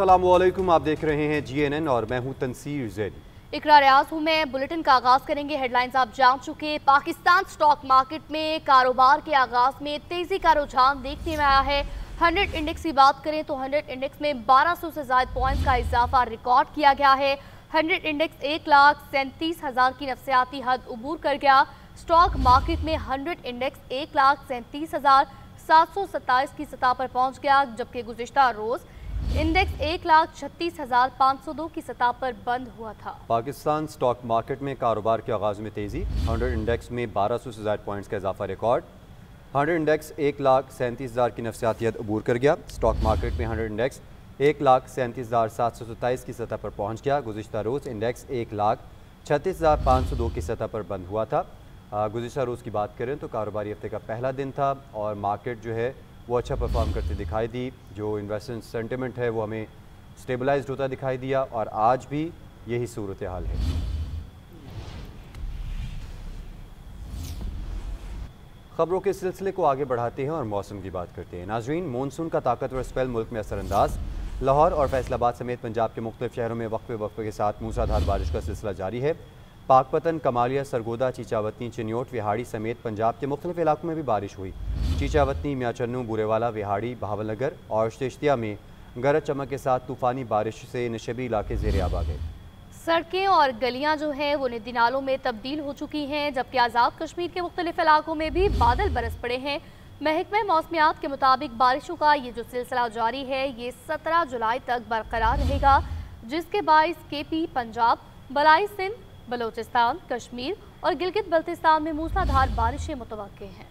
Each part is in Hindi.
अस्सलामुअलैकुम, आप देख रहे हैं GNN और मैं हूं तनसीर जैदी। इकरा रियाज हूं मैं। बुलेटिन का आगाज करेंगे। हेडलाइंस आप जान चुके। पाकिस्तान स्टॉक मार्केट में कारोबार के आगाज में तेजी का रुझान देखने में आया है। 100 इंडेक्स की बात करें तो 100 इंडेक्स में 1200 से ज्यादा पॉइंट्स का इजाफा रिकॉर्ड किया गया है। 100 इंडेक्स 1,37,000 की नफसियाती हद उबूर कर गया। स्टॉक मार्केट में 100 इंडेक्स 1,37,727 की सतह पर पहुंच गया, जबकि गुज़िश्ता रोज इंडेक्स 1,36,502 की सतह पर बंद हुआ था। पाकिस्तान स्टॉक मार्केट में कारोबार के आगाज में तेजी। 100 इंडेक्स में 1200 से ज्यादा पॉइंट्स का इजाफा रिकॉर्ड। 100 इंडेक्स 1,37,000 की नफसियाती हद अबूर कर गया। स्टॉक मार्केट में 100 इंडेक्स 1,37,727 की सतह पर पहुंच गया। गुज़िश्ता रोज़ इंडेक्स 1,36,502 की सतह पर बंद हुआ था। गुज़िश्ता रोज़ की बात करें तो कारोबारी हफ्ते का पहला दिन था और मार्केट जो है वो अच्छा परफॉर्म करती दिखाई दी। जो इन्वेस्टमेंट सेंटिमेंट है वो हमें स्टेबलाइज्ड होता दिखाई दिया और आज भी यही सूरत हाल है। खबरों के सिलसिले को आगे बढ़ाते हैं और मौसम की बात करते हैं। नाजरीन, मानसून का ताकतवर स्पेल मुल्क में असरअंदाज। लाहौर और फैसलाबाद समेत पंजाब के मुख्तलिफ शहरों में वक्फे के साथ मूसलाधार बारिश का सिलसिला जारी है। पाकपतन, कमालिया, सरगोदा, चीचावतनी, चिन्योट, विहाड़ी समेत पंजाब के मुख्तलिफ इलाकों में भी बारिश हुई। चीचावतनी, मियाचन्नू, बुरेवाला, विहाड़ी, बहावलनगर और चिश्तिया में गरज चमक के साथ तूफ़ानी बारिश से नशेबी इलाके ज़ेर आब आ गए। सड़कें और गलियां जो हैं वो नदी नालों में तब्दील हो चुकी हैं, जबकि आज़ाद कश्मीर के मुख्तलिफ इलाकों में भी बादल बरस पड़े हैं। महकमा मौसमियात के मुताबिक बारिशों का ये जो सिलसिला जारी है ये 17 जुलाई तक बरकरार रहेगा, जिसके बाइस KP, पंजाब, बलाई सिंध, बलोचिस्तान, कश्मीर और गिलगित बल्तिस्तान में मूसलाधार बारिशें मुतवक्के हैं।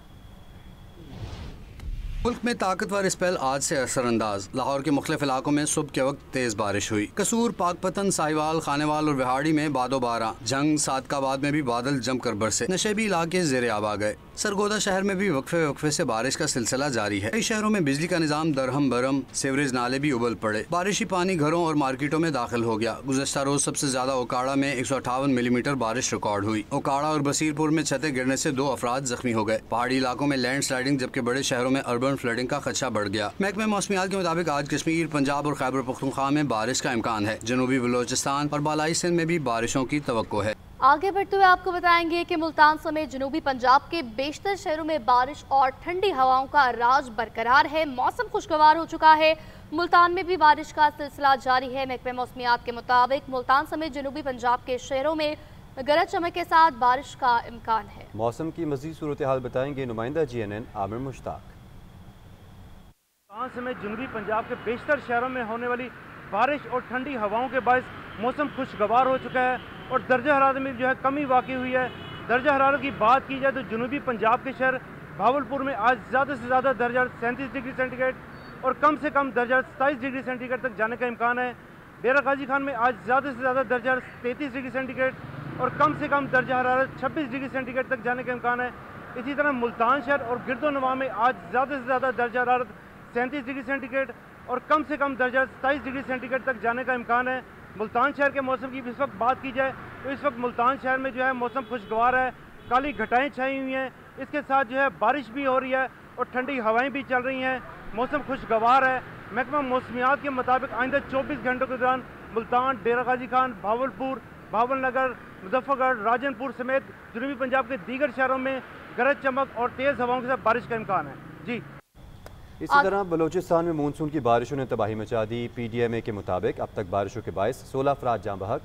मुल्क में ताकतवर स्पेल आज से असरअंदाज। लाहौर के मुख्तलिफ इलाकों में सुबह के वक्त तेज बारिश हुई। कसूर, पाकपतन, साहिवाल, खानेवाल और विहाड़ी में बादोबारा। जंग, सादकाबाद में भी बादल जमकर बरसे। नशेबी इलाके ज़ेरे आब आ गए। सरगोदा शहर में भी वक्फे से बारिश का सिलसिला जारी है। कई शहरों में बिजली का निजाम दरहम बरम, सीवरेज नाले भी उबल पड़े। बारिशी पानी घरों और मार्केटों में दाखिल हो गया। गुज़श्ता रोज सबसे ज्यादा ओकाड़ा में 158 मिलीमीटर बारिश रिकॉर्ड हुई। ओकाड़ा और बसीरपुर में छतें गिरने से 2 अफराद जख्मी हो गए। पहाड़ी इलाकों में लैंड स्लाइडिंग, जबकि बड़े शहरों में अर्बन फ्लडिंग का खदशा बढ़ गया। महकमा मौसमियात के मुताबिक आज कश्मीर, पंजाब और खैबर पख्तूनख्वा में बारिश का इम्कान है। जनूबी बलोचिस्तान और बालाई सिंध में भी बारिशों की तवक्को है। आगे बढ़ते हुए आपको बताएंगे कि मुल्तान समेत जनूबी पंजाब के बेशतर शहरों में बारिश और ठंडी हवाओं का राज बरकरार है। मौसम खुशगवार हो चुका है। मुल्तान में भी बारिश का सिलसिला जारी है। महकमा मौसमियात के मुताबिक मुल्तान समेत जनूबी पंजाब के शहरों में गरज चमक के साथ बारिश का इम्कान है। मौसम की मज़ीद सूरत हाल बताएंगे नुमाइंदा GNN आमिर मुश्ताक। मुल्तान समेत जनूबी पंजाब के बेशतर शहरों में होने वाली बारिश और ठंडी हवाओं के बायस मौसम खुशगवार हो चुका है और दर्जा हरारत में जो है कमी वाक़ई हुई है। दर्जा हरारत की बात की जाए तो जनूबी पंजाब के शहर भावलपुर में आज ज़्यादा से ज़्यादा दर्जा 37 डिग्री सेंटीग्रेड और कम से कम दर्जा 27 डिग्री सेंटीग्रेड तक जाने का इम्कान है। डेरा गाजी खान में आज ज़्यादा से ज़्यादा दर्जा 33 डिग्री सेंटीग्रेड और कम से कम दर्जा हरारत 26 डिग्री सेंटीग्रेड तक जाने का इम्कान है। इसी तरह मुल्तान शहर और गिरदोनवा में आज ज़्यादा से ज़्यादा दर्जा हरारत 37 डिग्री सेंटीग्रेड और कम से कम दर्जा 27 डिग्री सेंटीग्रेड तक जाने का इम्कान है। मुल्तान शहर के मौसम की इस वक्त बात की जाए तो इस वक्त मुल्तान शहर में जो है मौसम खुशगवार है। काली घटाएं छाई हुई हैं, इसके साथ जो है बारिश भी हो रही है और ठंडी हवाएं भी चल रही हैं। मौसम खुशगवार है। महकमा मौसमियात के मुताबिक आइंदा 24 घंटों के दौरान मुल्तान, डेरा गाजी खान, भावलपुर, भावलनगर, मुजफ्फरगढ़, राजनपुर समेत जनूबी पंजाब के दीगर शहरों में गरज चमक और तेज़ हवाओं के साथ बारिश का इम्कान है। जी, इसी तरह बलोचिस्तान में मानसून की बारिशों ने तबाही मचा दी। PDMA के मुताबिक अब तक बारिशों के बायस 16 अफराद जाँ बहक,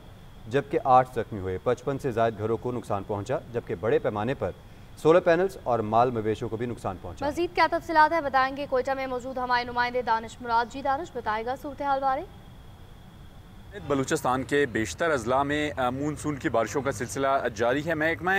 जबकि 8 जख्मी हुए। 55 से ज़ायद घरों को नुकसान पहुंचा, जबकि बड़े पैमाने पर सोलर पैनल्स और माल मवेशियों को भी नुकसान पहुंचा। मजीद क्या तफसीलात है बताएंगे कोयटा में मौजूद हमारे नुमाइंदे दानिश मुराद। जी दानिश, बताएगा सूरत हाल बारे। बलूचिस्तान के बेशतर अजला में मानसून की बारिशों का सिलसिला जारी है। महकमा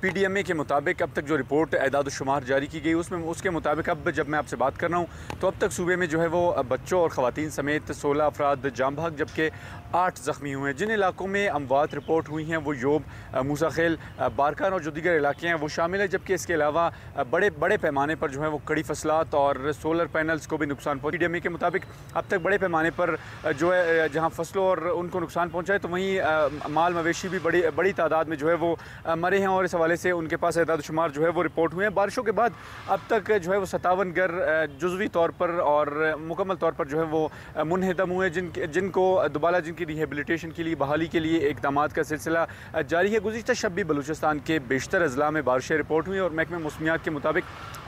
PDMA के मुताबिक अब तक जो रिपोर्ट एदाद शुमार जारी की गई उसके मुताबिक अब जब मैं आपसे बात कर रहा हूँ तो अब तक सूबे में जो है वो बच्चों और ख़वातीन समेत 16 अफराद जाँ बहक, जबकि 8 ज़ख्मी हुए हैं। जिन इलाकों में अमवात रिपोर्ट हुई हैं वो योब, मूसाखेल, बारकान और जो दीगर इलाके हैं वो शामिल है, जबकि इसके अलावा बड़े पैमाने पर जो है वो कड़ी फसलात और सोलर पैनल्स को भी नुकसान पहुँचा। PDMA के मुताबिक अब तक बड़े पैमाने पर जो है जहाँ फसलों और उनको नुकसान पहुँचा है, तो वहीं माल मवेशी भी बड़ी तादाद में जो है वो मरे हैं और इस हवाले से उनके पास एदाद शुमार जो है वो रिपोर्ट हुए हैं। बारिशों के बाद अब तक जो है वो 57 घर जुज़वी तौर पर और मुकम्मल तौर पर जो है वो मुनहदम हुए, जिनको दोबारा जिनकी रिहेबिलिटेशन के लिए, बहाली के लिए इक़दामात का सिलसिला जारी है। गुज़िश्ता शब भी बलूचिस्तान के बेशतर अज़ला में बारिशें रिपोर्ट हुई और महकमे मौसमियात के मुताबिक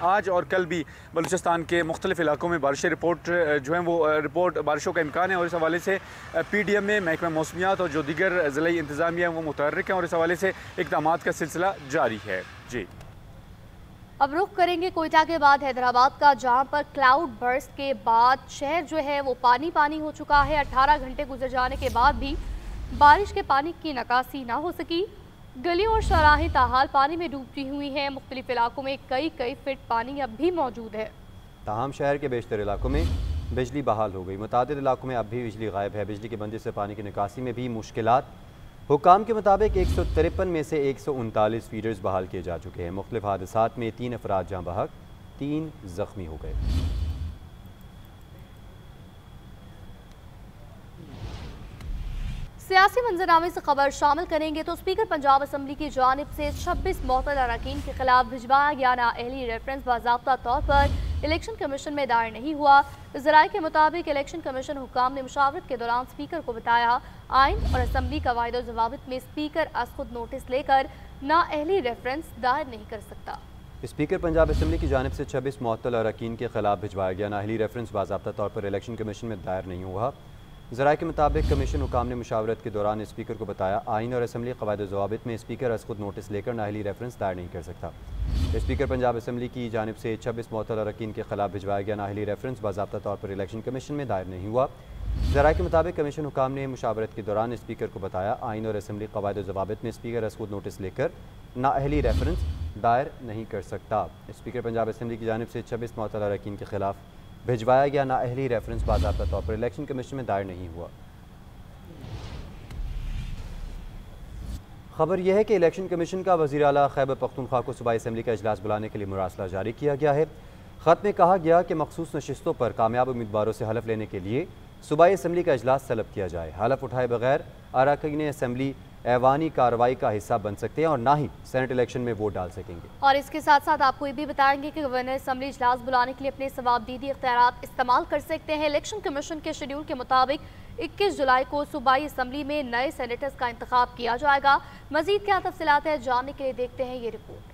आज और कल भी बलूचिस्तान के मुख्तलिफ इलाकों में बारिशें रिपोर्ट जो हैं वो रिपोर्ट बारिशों का इम्कान है और इस हवाले से PDM में महकमा मौसमियात और जो दीगर ज़िला इंतज़ामिया वो मुतहर्रिक हैं और इस हवाले से इक़दामात का सिलसिला जारी है। जी, अब रुख करेंगे कोयटा के बाद हैदराबाद का, जहां पर क्लाउड बर्स्ट के बाद शहर जो है वो पानी पानी हो चुका है। 18 घंटे गुजर जाने के बाद भी बारिश के पानी की निकासी ना हो सकी। गलियों और शराहें ताहाल पानी में डूबती हुई हैं। मुख्तलिफ इलाकों में कई फीट पानी अब भी मौजूद है। ताहम शहर के बेशतर इलाकों में बिजली बहाल हो गई। मुतादिद इलाकों में अब भी बिजली गायब है। बिजली की बंदिश से पानी की निकासी में भी मुश्किलात। हुक्काम के मुताबिक 153 में से 139 फीडर्स बहाल किए जा चुके हैं। मुख्तलिफ हादसात में 3 अफराद जाँ बहक, 3 जख्मी हो गए। सियासी मंजरनामे से खबर शामिल करेंगे तो स्पीकर पंजाब असम्बली की जानिब से 26 मुअत्तल अरकान के खिलाफ भिजवाया गया नाअहली रेफरेंस बाज़ाब्ता तौर पर इलेक्शन कमीशन में दायर नहीं हुआ। ज़राए के मुताबिक इलेक्शन कमीशन हुक्काम ने मुशावरत के दौरान स्पीकर को बताया आइन और असम्बली कवायद और ज़वाबित में स्पीकर आज खुद नोटिस लेकर नाअहली रेफरेंस दायर नहीं कर सकता। स्पीकर पंजाब असम्बली की जानिब से 26 मुअत्तल अरकान के खिलाफ भिजवाया गया नाअहली रेफरेंस बाज़ाब्ता तौर पर इलेक्शन कमीशन में दायर नहीं हुआ। ज़राए के मुताबिक कमीशन हुकाम ने मुशावरत के दौरान स्पीकर को बताया आइन और असम्बली कवायद ज़वाबित में स्पीकर आज खुद नोटिस लेकर नाअहली रेफरेंस दायर नहीं कर सकता। स्पीकर पंजाब असम्बली की जानिब से 26 मुअत्तल अरकान के खिलाफ भिजवाया गया नाअहली रेफरेंस बाज़ाब्ता तौर पर इलेक्शन कमीशन में दायर नहीं हुआ। ज़राए के मुताबिक कमीशन हुकाम ने मुशावरत के दौरान स्पीकर को बताया आइन और असम्बली कवायद ज़वाबित में स्पीकर आज खुद नोटिस लेकर नाअहली रेफरेंस दायर नहीं कर सकता। स्पीकर पंजाब असम्बली की जानिब से 26 मुअत्तल अरकान के खिलाफ भिजवाया गया नाअहली रेफरेंस बाज़ाब्ता तौर पर इलेक्शन कमीशन में दायर नहीं हुआ। खबर यह है कि इलेक्शन कमीशन का वज़ीर आला खैबर पख्तूनख्वा को सूबाई असम्बली का इजलास बुलाने के लिए मुरासला जारी किया गया है। ख़त में कहा गया कि मखसूस नशिस्तों पर कामयाब उम्मीदवारों से हलफ लेने के लिए सूबाई असम्बली का इजलास तलब किया जाए। हलफ उठाए बगैर अरकान असम्बली ऐवानी कार्रवाई का हिस्सा बन सकते हैं और ना ही सेनेट इलेक्शन में वोट डाल सकेंगे। और इसके साथ साथ आपको ये भी बताएंगे कि गवर्नर असम्बली इजलास बुलाने के लिए अपने सवाबदीदी इख्तियारात इस्तेमाल कर सकते हैं। इलेक्शन कमीशन के शेड्यूल के मुताबिक 21 जुलाई को सूबाई असम्बली में नए सेनेटर्स का इंतखाब किया जाएगा। मजीद क्या तफसीलात है जानने के लिए देखते हैं ये रिपोर्ट।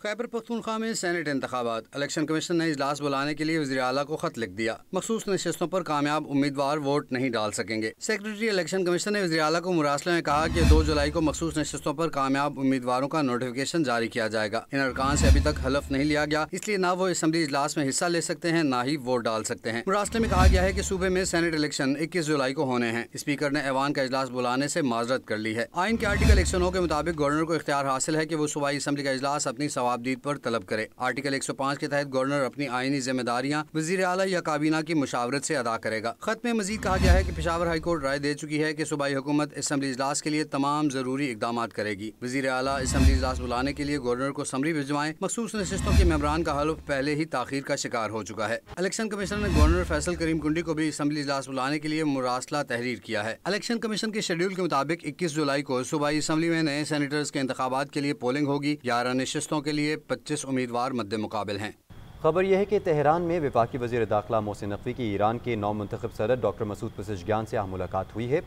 खैबर पख्तूनख्वा में सेनेट इंतखाबात। इलेक्शन कमीशन ने इजलास बुलाने के लिए वज़ीर आला को खत लिख दिया। मखसूस नशिस्तों पर कामयाब उम्मीदवार वोट नहीं डाल सकेंगे। सेक्रेटरी इलेक्शन कमीशन ने वज़ीर आला को मुरासले में कहा कि 2 जुलाई को मखसूस नशिस्तों पर कामयाब उम्मीदवारों का नोटिफिकेशन जारी किया जाएगा। इन अरकान से अभी तक हलफ नहीं लिया गया, इसलिए ना वो असम्बली इजलास में हिस्सा ले सकते हैं ना ही वोट डाल सकते हैं। मुरासले में कहा गया है कि सूबे में सेनेट इलेक्शन 21 जुलाई को होने हैं। स्पीकर ने ऐवान का इजलास बुलाने से माजरत कर ली है। आइन के आर्टिकल 109 के मुताबिक गवर्नर को इख्तियार हासिल है कि वो सूबाई असम्बली का इजलास अपनी सवाबदीद पर तलब करे। आर्टिकल 105 के तहत गवर्नर अपनी आईनी जिम्मेदारियां वजीर आला या काबीना की मुशावरत से अदा करेगा। खत में मजीद कहा गया है कि पेशावर हाई कोर्ट राय दे चुकी है कि सूबाई हुकूमत असम्बली इजलास के लिए तमाम जरूरी इकदाम करेगी। वजीर आला असम्बली इजलास बुलाने के लिए गवर्नर को समरी भिजवाएं। मखसूस नशिस्तों के मेंबरान का हल्फ पहले ही ताखीर का शिकार हो चुका है। इलेक्शन कमीशन ने गवर्नर फैसल करीम कुंडी को भी असम्बली इजलास बुलाने के लिए मुरासला तहरीर किया है। इलेक्शन कमीशन के शेड्यूल के मुताबिक 21 जुलाई को सूबाई असम्बली में नए सेनेटर्स के इंतखाबात के लिए पोलिंग होगी। 11 नशिस्तों के लिए 25 उम्मीदवार मद्दे मुकाबिल हैं। खबर यह है कि तेहरान में वफाकी वज़ीर दाखिला मोहसिन नकवी की ईरान के नौ मुंतखब सदर डॉक्टर मसूद पज़ेश्कियान से मुलाकात हुई है।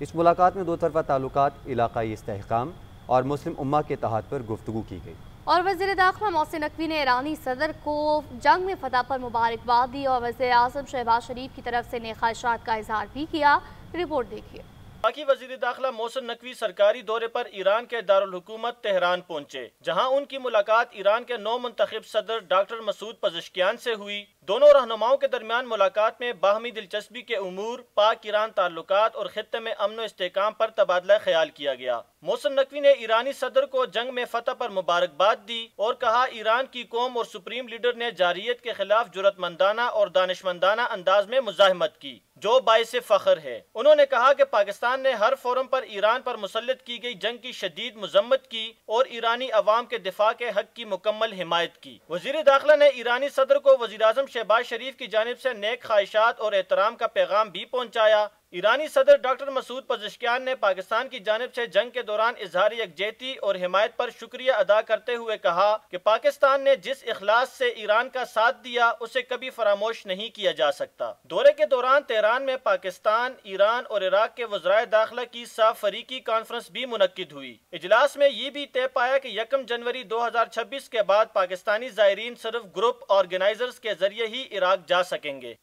इस मुलाकात में 2 तरफ़ा ताल्लुकात, इलाक़ाई इस्तेहकाम और मुस्लिम उम्मा के इत्तेहाद पर गुफ्तगू की गई। और वज़ीर दाखिला मोहसिन नकवी ने ईरानी सदर को जंग में फतह पर मुबारकबाद दी और वज़ीर आज़म शहबाज शरीफ की तरफ से नेक ख्वाहिशात का इजहार भी किया। रिपोर्ट देखिए। बाकी वज़ीर दाखिला मोहसिन नकवी सरकारी दौरे पर ईरान के दारुल हुकूमत तेहरान पहुंचे, जहां उनकी मुलाकात ईरान के नौ मुंतखब सदर डॉक्टर मसूद पज़ेश्कियान से हुई। दोनों रहनुमाओं के दरमियान मुलाकात में बाहमी दिलचस्पी के उमूर, पाक ईरान ताल्लुकात और खित्ते में अमन व इस्तेहकाम पर तबादला ख्याल किया गया। मोहसिन नकवी ने ईरानी सदर को जंग में फतह पर मुबारकबाद दी और कहा ईरान की कौम और सुप्रीम लीडर ने जारियत के खिलाफ जुर्रतमंदाना और दानिशमंदाना अंदाज में मुजाहिमत की, जो बाइस फख्र है। उन्होंने कहा कि पाकिस्तान ने हर फोरम पर ईरान पर मुसल्लत की गई जंग की शदीद मजम्मत की और ईरानी अवाम के दिफा के हक की मुकम्मल हिमायत की। वजीर दाखिला ने ईरानी सदर को वज़ीर आज़म शहबाज शरीफ की जानिब से नेक ख्वाहिशात और एहतराम का पैगाम भी पहुँचाया। ईरानी सदर डॉक्टर मसूद पज़ेश्कियान ने पाकिस्तान की जानिब से जंग के दौरान इजहार यकजहती और हिमायत पर शुक्रिया अदा करते हुए कहा कि पाकिस्तान ने जिस इखलास से ईरान का साथ दिया उसे कभी फरामोश नहीं किया जा सकता। दौरे के दौरान तेहरान में पाकिस्तान, ईरान और इराक के वज़राए दाखिला की फरीकी कॉन्फ्रेंस भी मुनक्किद हुई। इजलास में ये भी तय पाया कि 1 जनवरी 2026 के बाद पाकिस्तानी ज़ायरीन सिर्फ ग्रुप ऑर्गेनाइजर्स के जरिए ही इराक जा सकेंगे।